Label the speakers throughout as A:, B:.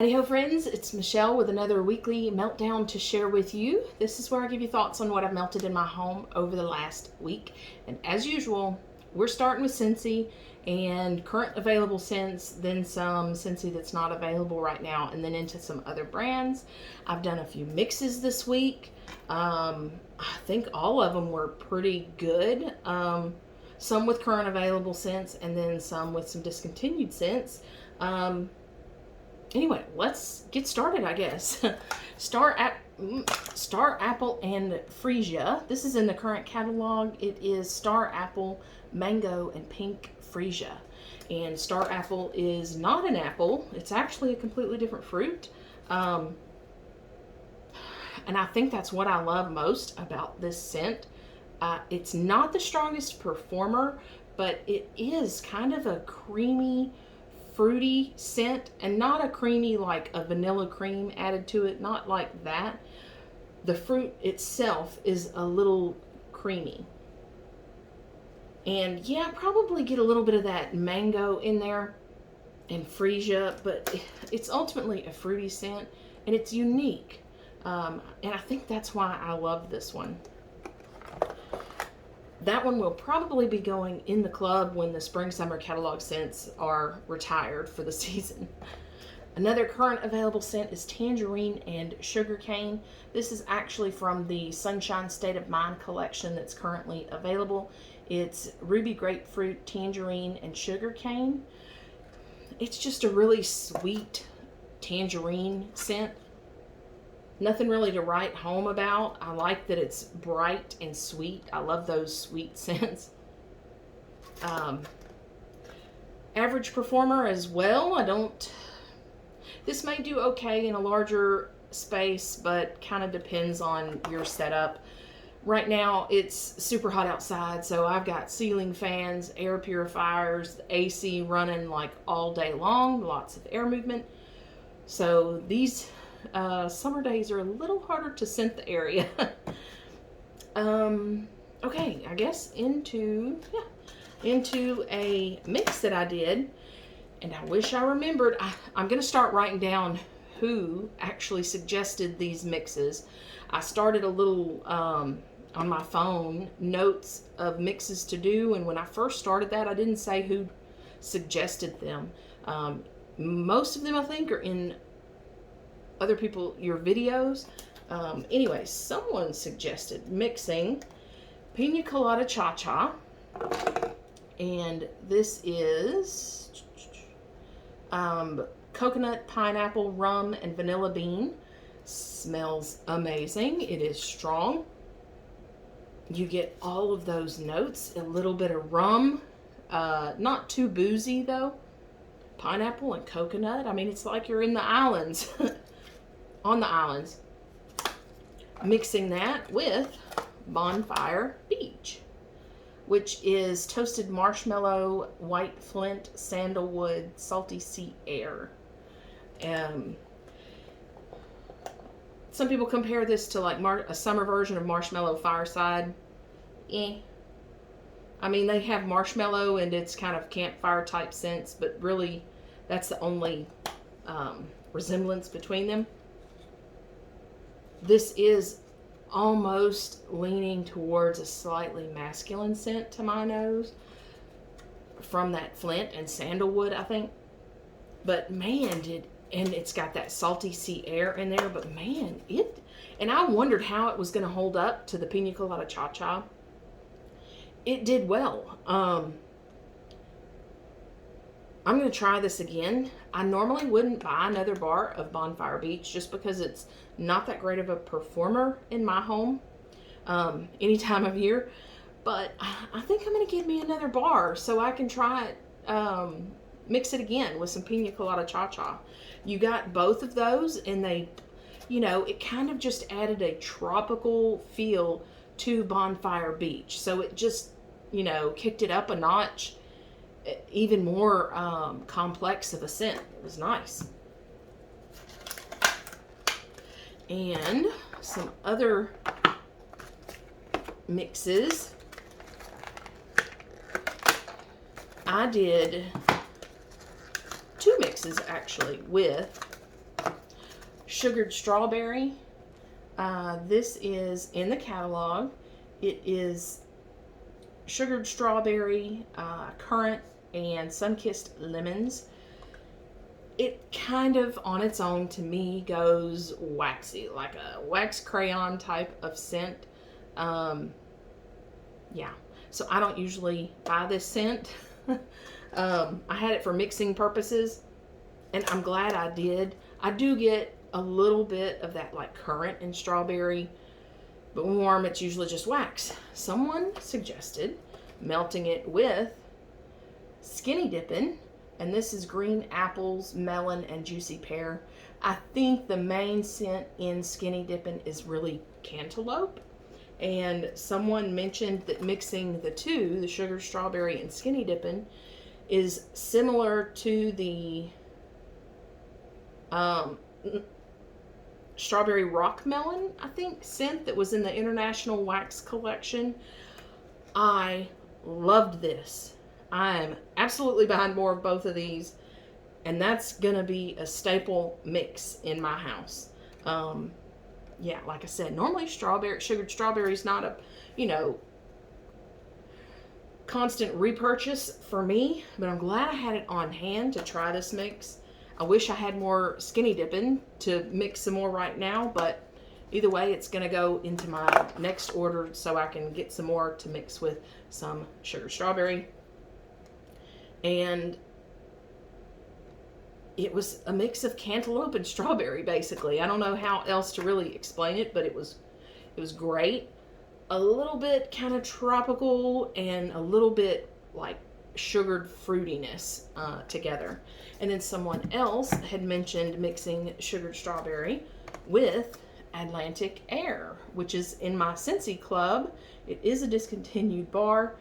A: Howdy ho friends, it's Michelle with another weekly meltdown to share with you. This is where I give you thoughts on what I've melted in my home over the last week. And as usual, we're starting with Scentsy and current available scents, then some Scentsy that's not available right now, and then into some other brands. I've done a few mixes this week. I think all of them were pretty good. Some with current available scents and then some with some discontinued scents. Anyway, let's get started, I guess. Star Apple and Freesia. This is in the current catalog. It is Star Apple, Mango, and Pink Freesia. And Star Apple is not an apple. It's actually a completely different fruit. And I think that's what I love most about this scent. It's not the strongest performer, but it is kind of a creamy, fruity scent, and not a creamy like a vanilla cream added to it, not like that. The fruit itself is a little creamy. And yeah, probably get a little bit of that mango in there and freesia, but it's ultimately a fruity scent and it's unique. And I think that's why I love this one. That one will probably be going in the club when the spring-summer catalog scents are retired for the season. Another current available scent is Tangerine and Sugarcane. This is actually from the Sunshine State of Mind collection that's currently available. It's Ruby Grapefruit, Tangerine, and Sugarcane. It's just a really sweet tangerine scent. Nothing really to write home about. I like that it's bright and sweet. I love those sweet scents. Average performer as well. This may do okay in a larger space, but kind of depends on your setup. Right now, it's super hot outside, so I've got ceiling fans, air purifiers, the AC running like all day long, lots of air movement. So these summer days are a little harder to scent the area. Okay, I guess into a mix that I did, and I wish I remembered. I'm gonna start writing down who actually suggested these mixes. I started a little on my phone notes of mixes to do, and when I first started that, I didn't say who suggested them. Most of them I think are in other people, your videos. Anyway, someone suggested mixing Pina Colada Cha-Cha, and this is coconut, pineapple, rum, and vanilla bean. Smells amazing. It is strong. You get all of those notes, a little bit of rum, not too boozy though. Pineapple and coconut. I mean, it's like you're in the islands. On the islands. Mixing that with Bonfire Beach, which is toasted marshmallow, white flint, sandalwood, salty sea air. Some people compare this to like a summer version of Marshmallow Fireside. I mean, they have marshmallow and it's kind of campfire type scents, but really that's the only resemblance between them. This is almost leaning towards a slightly masculine scent to my nose from that flint and sandalwood, I think. But man, and it's got that salty sea air in there, but man, and I wondered how it was going to hold up to the Pina Colada Cha-Cha. It did well. I'm going to try this again. I normally wouldn't buy another bar of Bonfire Beach just because it's not that great of a performer in my home any time of year. But I think I'm going to give me another bar so I can try it, mix it again with some Pina Colada Cha-Cha. You got both of those, and they, it kind of just added a tropical feel to Bonfire Beach. So it just, kicked it up a notch. Even more complex of a scent. It was nice. And some other mixes. I did two mixes actually with sugared strawberry. This is in the catalog. It is sugared strawberry, currant, and sun-kissed lemons. It kind of, on its own, to me, goes waxy, like a wax crayon type of scent. Yeah, so I don't usually buy this scent. I had it for mixing purposes, and I'm glad I did. I do get a little bit of that like currant and strawberry, but when warm, it's usually just wax. Someone suggested melting it with skinny dipping, and this is green apples, melon, and juicy pear. I think the main scent in skinny dipping is really cantaloupe, and someone mentioned that mixing the two, the sugar strawberry and skinny dipping, is similar to the strawberry rock melon, I think, scent that was in the International Wax collection. I loved this. I'm absolutely behind more of both of these, and that's gonna be a staple mix in my house. Yeah, like I said, normally sugared strawberry is not a, constant repurchase for me, but I'm glad I had it on hand to try this mix. I wish I had more skinny dipping to mix some more right now, but either way, it's going to go into my next order so I can get some more to mix with some sugar strawberry. And it was a mix of cantaloupe and strawberry, basically. I don't know how else to really explain it, but it was great. A little bit kind of tropical and a little bit like sugared fruitiness together. And then someone else had mentioned mixing sugared strawberry with Atlantic Air, which is in my Scentsy club. It is a discontinued bar.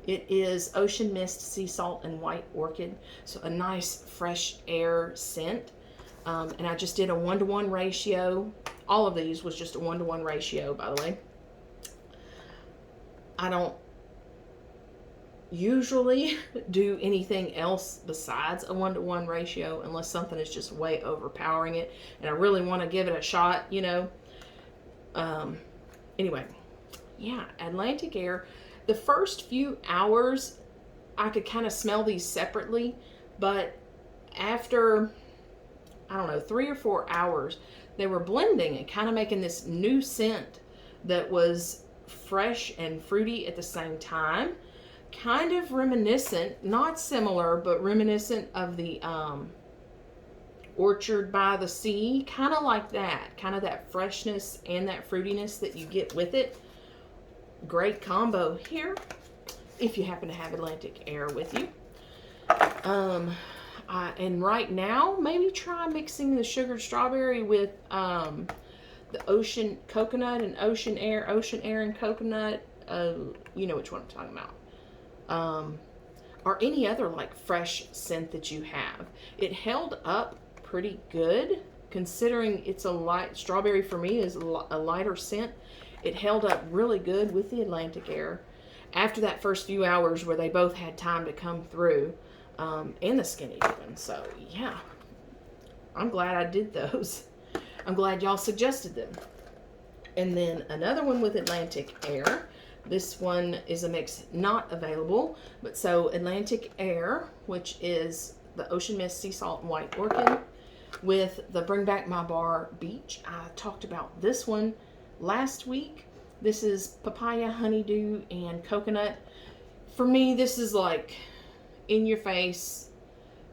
A: It is ocean mist, sea salt, and white orchid. So a nice fresh air scent. And I just did a 1-to-1 ratio. All of these was just a 1-to-1 ratio, by the way. I don't usually do anything else besides a 1-to-1 ratio unless something is just way overpowering it and I really want to give it a shot, Anyway, yeah, Atlantic Air. The first few hours, I could kind of smell these separately, but after, I don't know, 3 or 4 hours, they were blending and kind of making this new scent that was fresh and fruity at the same time. Kind of reminiscent, not similar, but reminiscent of the Orchard by the Sea. Kind of like that. Kind of that freshness and that fruitiness that you get with it. Great combo here if you happen to have Atlantic Air with you. And right now, maybe try mixing the sugared strawberry with the ocean coconut and ocean air and coconut. You know which one I'm talking about. Or any other like fresh scent that you have. It held up pretty good considering it's a light, strawberry for me is a lighter scent. It held up really good with the Atlantic Air after that first few hours where they both had time to come through, and the skinny dipping. So yeah, I'm glad I did those. I'm glad y'all suggested them. And then another one with Atlantic Air. This one is a mix not available, but so Atlantic Air, which is the Ocean Mist, Sea Salt, and White Orchid, with the Bring Back My Bar Beach. I talked about this one last week. This is papaya, honeydew, and coconut. For me, this is like in your face,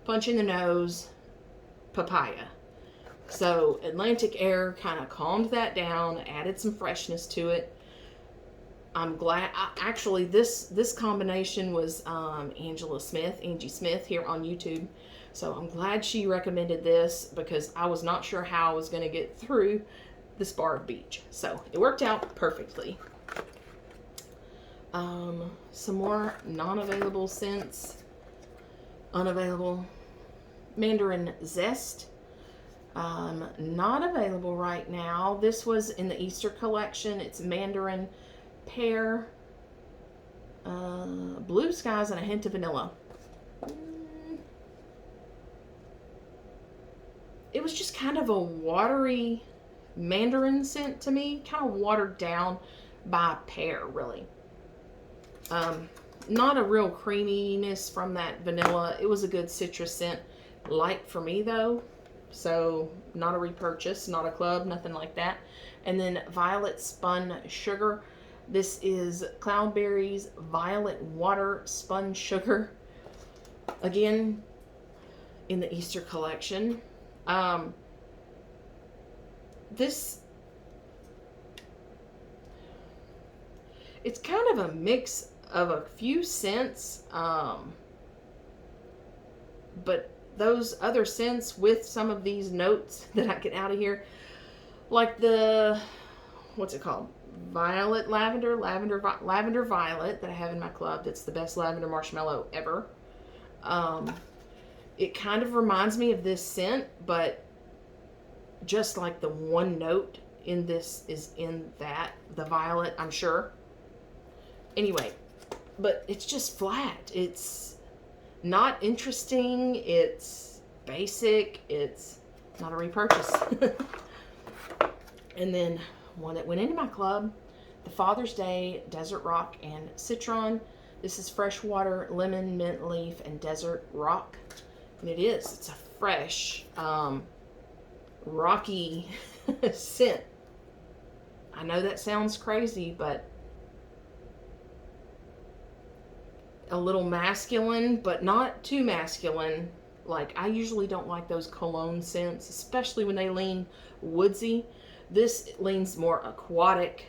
A: punch in the nose, papaya. So Atlantic Air kind of calmed that down, added some freshness to it. I'm glad. Actually, this combination was Angie Smith here on YouTube. So I'm glad she recommended this because I was not sure how I was going to get through this bar of beach. So it worked out perfectly. Some more non-available scents. Unavailable. Mandarin Zest. Not available right now. This was in the Easter collection. It's Mandarin Pear, blue skies, and a hint of vanilla. it was just kind of a watery mandarin scent to me, kind of watered down by pear, really. Not a real creaminess from that vanilla. It was a good citrus scent. Light for me though, so not a repurchase, not a club, nothing like that. And then Violet Spun Sugar. This is Cloudberry's Violet Water Spun Sugar. Again, in the Easter collection. This, it's kind of a mix of a few scents, but those other scents with some of these notes that I get out of here, like the, what's it called? Violet Lavender Violet that I have in my club. That's the best lavender marshmallow ever. It kind of reminds me of this scent, but just like the one note in this is in that, the violet, I'm sure. Anyway, but it's just flat. It's not interesting. It's basic. It's not a repurchase. And then one that went into my club, the Father's Day Desert Rock and Citron. This is Freshwater Lemon, Mint Leaf, and Desert Rock. And it is. It's a fresh, rocky scent. I know that sounds crazy, but a little masculine, but not too masculine. Like, I usually don't like those cologne scents, especially when they lean woodsy. This leans more aquatic,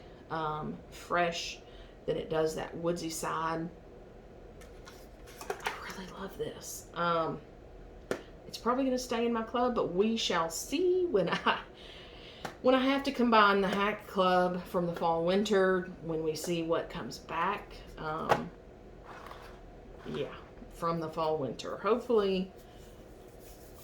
A: fresh, than it does that woodsy side. I really love this. It's probably going to stay in my club, but we shall see when I have to combine the Hack Club from the fall winter, when we see what comes back. Yeah, from the fall winter. Hopefully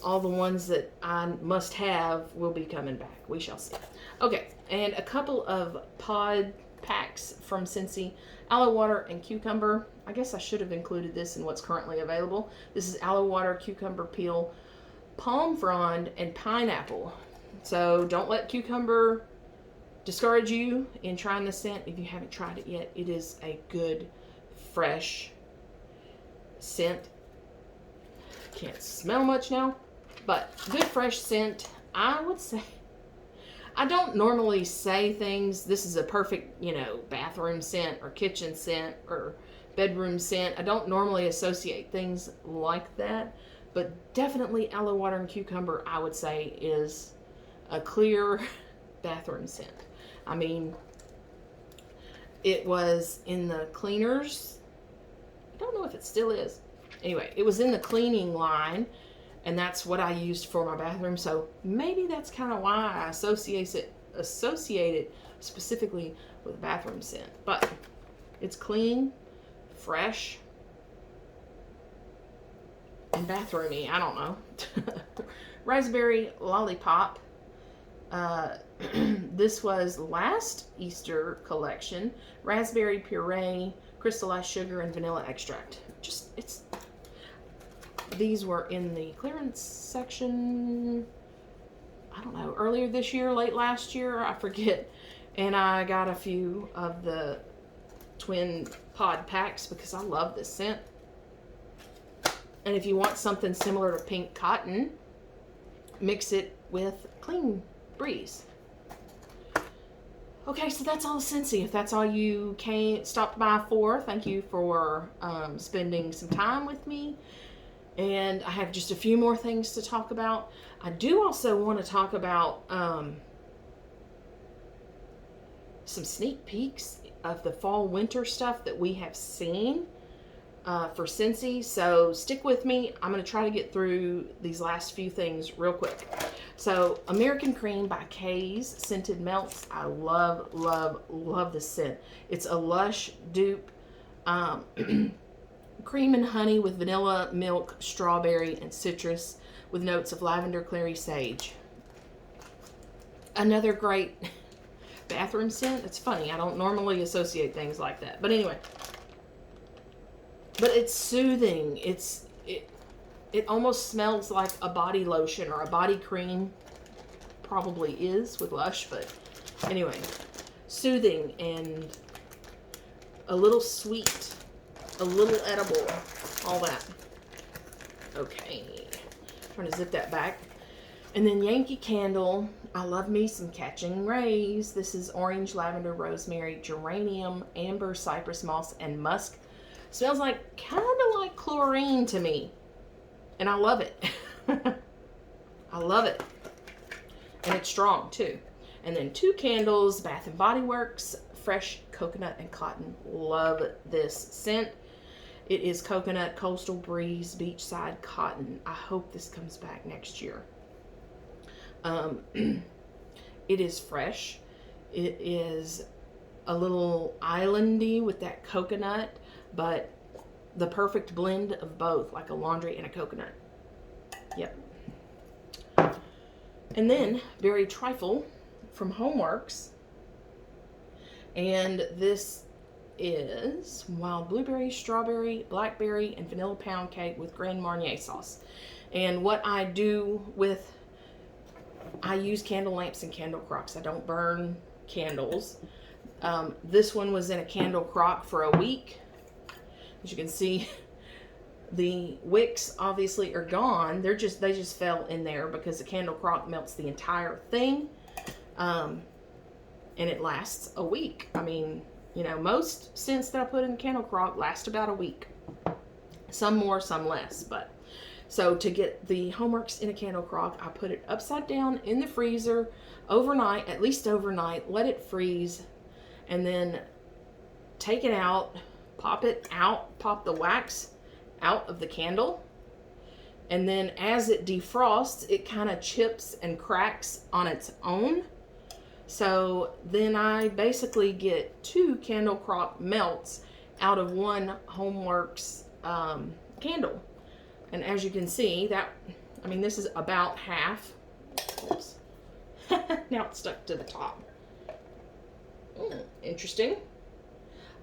A: all the ones that I must have will be coming back. We shall see. Okay, and a couple of pod packs from Scentsy. Aloe water and cucumber. I guess I should have included this in what's currently available. This is aloe water, cucumber peel, palm frond, and pineapple. So don't let cucumber discourage you in trying the scent if you haven't tried it yet. It is a good, fresh scent. Can't smell much now, but good fresh scent. I would say, I don't normally say things, this is a perfect, bathroom scent or kitchen scent or bedroom scent. I don't normally associate things like that, but definitely aloe water and cucumber, I would say, is a clear bathroom scent. I mean, it was in the cleaners. I don't know if it still is. Anyway, it was in the cleaning line, and that's what I used for my bathroom. So maybe that's kind of why I associate it specifically with bathroom scent. But it's clean, fresh, and bathroomy. I don't know. Raspberry Lollipop. This was last Easter collection. Raspberry puree, crystallized sugar, and vanilla extract. These were in the clearance section, I don't know, earlier this year, late last year, I forget. And I got a few of the twin pod packs because I love this scent. And if you want something similar to pink cotton, mix it with Clean Breeze. Okay, so that's all Scentsy. If that's all you stopped by for, thank you for spending some time with me. And I have just a few more things to talk about. I do also want to talk about some sneak peeks of the fall winter stuff that we have seen for Scentsy. So stick with me. I'm going to try to get through these last few things real quick. So American Cream by Kay's Scented Melts. I love, love, love this scent. It's a lush dupe. Cream and honey with vanilla, milk, strawberry, and citrus with notes of lavender, clary, sage. Another great bathroom scent. It's funny. I don't normally associate things like that. But anyway. But it's soothing. it almost smells like a body lotion or a body cream. Probably is with Lush, but anyway, soothing and a little sweet, a little edible, all that. Okay, trying to zip that back. And then Yankee Candle. I love me some Catching Rays. This is orange, lavender, rosemary, geranium, amber, cypress moss, and musk. Smells like kind of like chlorine to me, and I love it. I love it, and it's strong too. And then 2 candles, Bath and Body Works, fresh coconut and cotton. Love this scent. It is coconut, coastal breeze, beachside cotton. I hope this comes back next year. It is fresh. It is a little islandy with that coconut, but the perfect blend of both, like a laundry and a coconut. Yep. And then Berry Trifle from Homeworx. And this is wild blueberry, strawberry, blackberry, and vanilla pound cake with Grand Marnier sauce. And what I do with, I use candle lamps and candle crocks. I don't burn candles. This one was in a candle crock for a week. As you can see, the wicks obviously are gone. They just fell in there because the candle crock melts the entire thing. And it lasts a week. I mean, you know, most scents that I put in the candle crock last about a week. Some more, some less, but so to get the Homeworx in a candle crock, I put it upside down in the freezer overnight, at least overnight, let it freeze, and then take it out, pop it out, pop the wax out of the candle, and then as it defrosts, it kind of chips and cracks on its own. So then I basically get 2 candle crock melts out of one Homeworx candle. And as you can see, that, I mean, this is about half. Oops. Now it's stuck to the top. Interesting.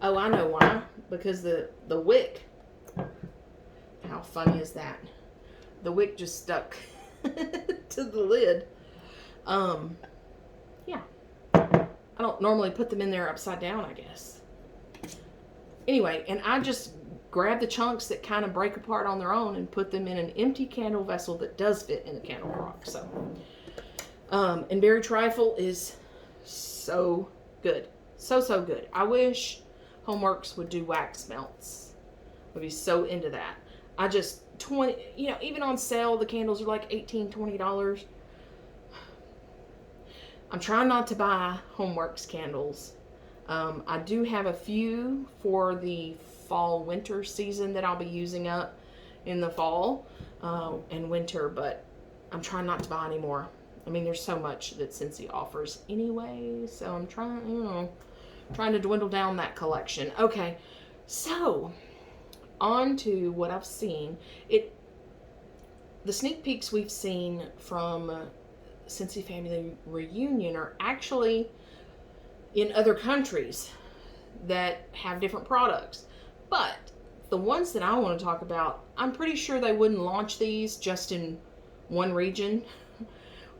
A: Oh, I know why. Because the wick. How funny is that? The wick just stuck to the lid. Yeah. I don't normally put them in there upside down, I guess. Anyway, and I just grab the chunks that kind of break apart on their own and put them in an empty candle vessel that does fit in the candle crock. So, and Berry Trifle is so good. So good. I wish Homeworx would do wax melts. I'd be so into that. I just, you know, even on sale, the candles are like $18, $20. I'm trying not to buy Homeworx candles. I do have a few for the fall winter season that I'll be using up in the fall and winter, but I'm trying not to buy any more. I mean, there's so much that Scentsy offers anyway, so I'm trying, you know, trying to dwindle down that collection. Okay, so on to what I've seen. The sneak peeks we've seen from Scentsy Family Reunion are actually in other countries that have different products. But the ones that I want to talk about, I'm pretty sure they wouldn't launch these just in one region.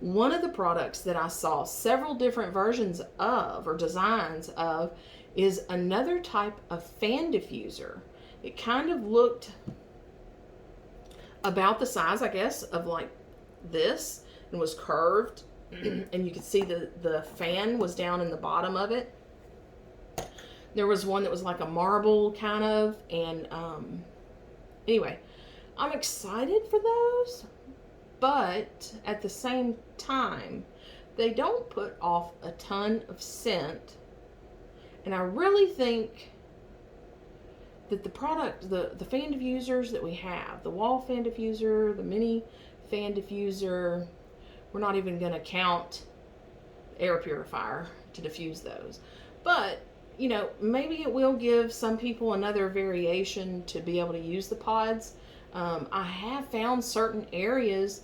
A: One of the products that I saw several different versions of or designs of is another type of fan diffuser. It kind of looked about the size, I guess, of like this, and was curved. And you could see the fan was down in the bottom of it. There was one that was like a marble kind of, and anyway, I'm excited for those, but at the same time, they don't put off a ton of scent, and I really think that the product, the fan diffusers that we have, the wall fan diffuser, the mini fan diffuser, we're not even going to count air purifier to diffuse those, but you know, maybe it will give some people another variation to be able to use the pods. I have found certain areas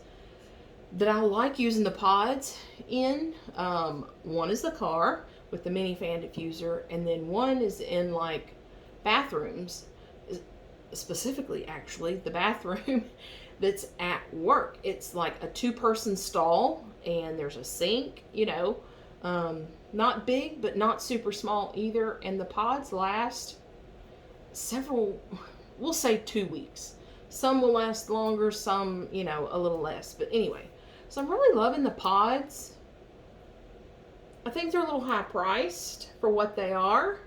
A: that I like using the pods in. One is the car with the mini fan diffuser, and then one is in like bathrooms, specifically actually the bathroom. that's at work. It's like a 2-person stall, and there's a sink, you know, not big, but not super small either. And the pods last several, we'll say 2 weeks. Some will last longer, some, you know, a little less. But anyway, so I'm really loving the pods. I think they're a little high priced for what they are.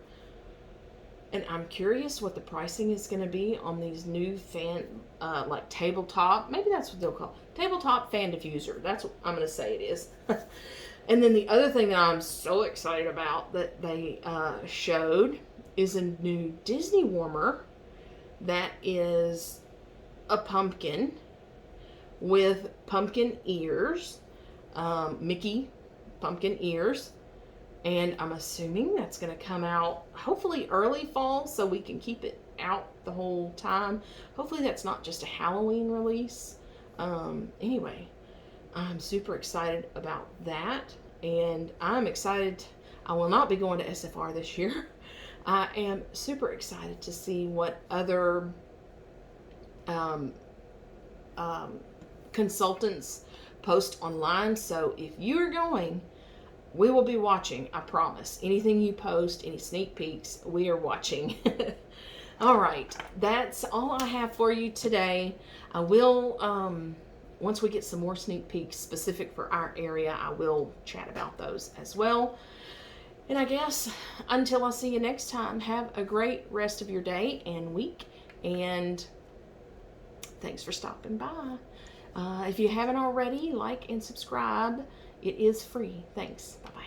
A: And I'm curious what the pricing is going to be on these new fan, like tabletop. Maybe that's what they'll call it. Tabletop fan diffuser. That's what I'm going to say it is. And then the other thing that I'm so excited about that they showed is a new Disney warmer that is a pumpkin with pumpkin ears, Mickey pumpkin ears. And I'm assuming that's going to come out hopefully early fall so we can keep it out the whole time. Hopefully that's not just a Halloween release. Anyway, I'm super excited about that. And I'm excited. I will not be going to SFR this year. I am super excited to see what other consultants post online. So if you're going, we will be watching, I promise. Anything you post, any sneak peeks, we are watching. All right, that's all I have for you today. I will, once we get some more sneak peeks specific for our area, I will chat about those as well. And I guess until I see you next time, have a great rest of your day and week. And thanks for stopping by. If you haven't already, like and subscribe. It is free. Thanks. Bye-bye.